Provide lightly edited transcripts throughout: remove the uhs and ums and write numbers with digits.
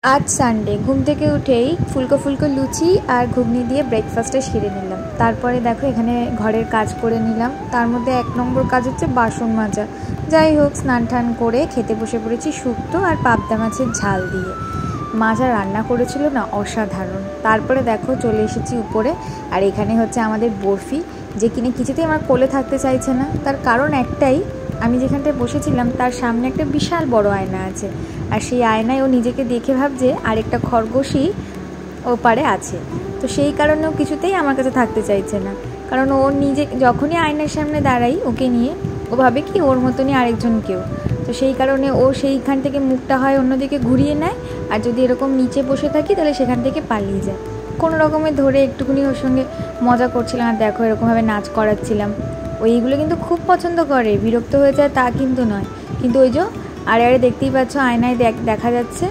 आज सानडे घुम থেকে উঠেই ফুলকো ফুলকো লুচি আর ঘুগনি দিয়ে ব্রেকফাস্টে সেরে নিলাম। তারপরে দেখো এখানে ঘরের কাজ করে নিলাম। তার মধ্যে এক নম্বর কাজ হচ্ছে বাসন মাজা। যাই হোক, স্নান টান করে খেতে বসে পড়েছি শুক্তো আর পাবদা মাছের ঝাল দিয়ে। মা যা রান্না করেছিল না, অসাধারণ। তারপরে দেখো চলে এসেছি উপরে, আর এখানে হচ্ছে আমাদের বরফি, যে কিনে কিছুতেই আমার কোলে থাকতে চাইছে না। তার কারণ একটাই, আমি যেখানটায় বসেছিলাম তার সামনে একটা বিশাল বড় আয়না আছে, আর সেই আয়নায় ও নিজেকে দেখে ভাবছে আরেকটা খরগোশই ওপারে আছে। তো সেই কারণেও কিছুতেই আমার কাছে থাকতে চাইছে না, কারণ ও নিজে যখনই আয়নার সামনে দাঁড়াই ওকে নিয়ে, ও ভাবে কি ওর মতনই আরেকজন কেউ। তো সেই কারণে ও সেইখান থেকে মুখটা হয় অন্যদিকে ঘুরিয়ে নেয়, আর যদি এরকম নিচে বসে থাকি তাহলে সেখান থেকে পালিয়ে যায়। কোনো রকমে ধরে একটুখানি ওর সঙ্গে মজা করছিলাম, আর দেখো এরকমভাবে নাচ করাচ্ছিলাম। এইগুলো কিন্তু খুব পছন্দ করে, বিরক্ত হয়ে যায় তা কিন্তু নয়, কিন্তু ওই যে আরে দেখতেই পাচ্ছ আয়নায় দেখা যাচ্ছে।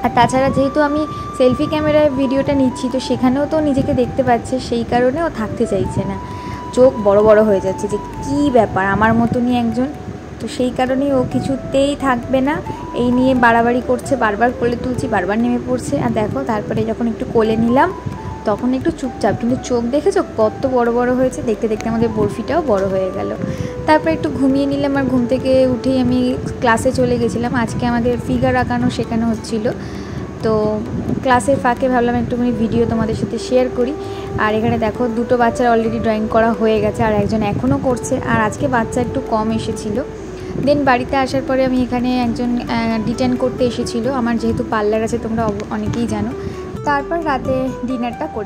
আর তাছাড়া যেহেতু আমি সেলফি ক্যামেরায় ভিডিওটা নিচ্ছি, তো সেখানেও তো নিজেকে দেখতে পাচ্ছে, সেই কারণে ও থাকতে চাইছে না। চোখ বড় বড় হয়ে যাচ্ছে যে কী ব্যাপার, আমার মতনই একজন। তো সেই কারণেই ও কিছুতেই থাকবে না, এই নিয়ে বাড়াবাড়ি করছে, বারবার কোলে তুলছি, বারবার নেমে পড়ছে। আর দেখো তারপরে যখন একটু কোলে নিলাম তখন একটু চুপচাপ, কিন্তু চোখ দেখেছো কত বড় বড় হয়েছে। দেখতে দেখতে আমাদের বরফিটাও বড় হয়ে গেল। তারপর একটু ঘুমিয়ে নিলাম, আর ঘুম থেকে উঠেই আমি ক্লাসে চলে গেছিলাম। আজকে আমাদের ফিগার আঁকানো শেখানো হচ্ছিলো, তো ক্লাসের ফাঁকে ভাবলাম একটুখানি ভিডিও তোমাদের সাথে শেয়ার করি। আর এখানে দেখো দুটো বাচ্চার অলরেডি ড্রয়িং করা হয়ে গেছে, আর একজন এখনও করছে। আর আজকে বাচ্চা একটু কম এসেছিলো। দেন বাড়িতে আসার পরে আমি এখানে একজন ডিটেন করতে এসেছিলো, আমার যেহেতু পার্লার আছে তোমরা অনেকেই জানো। তারপর রাতে ডিনারটা করে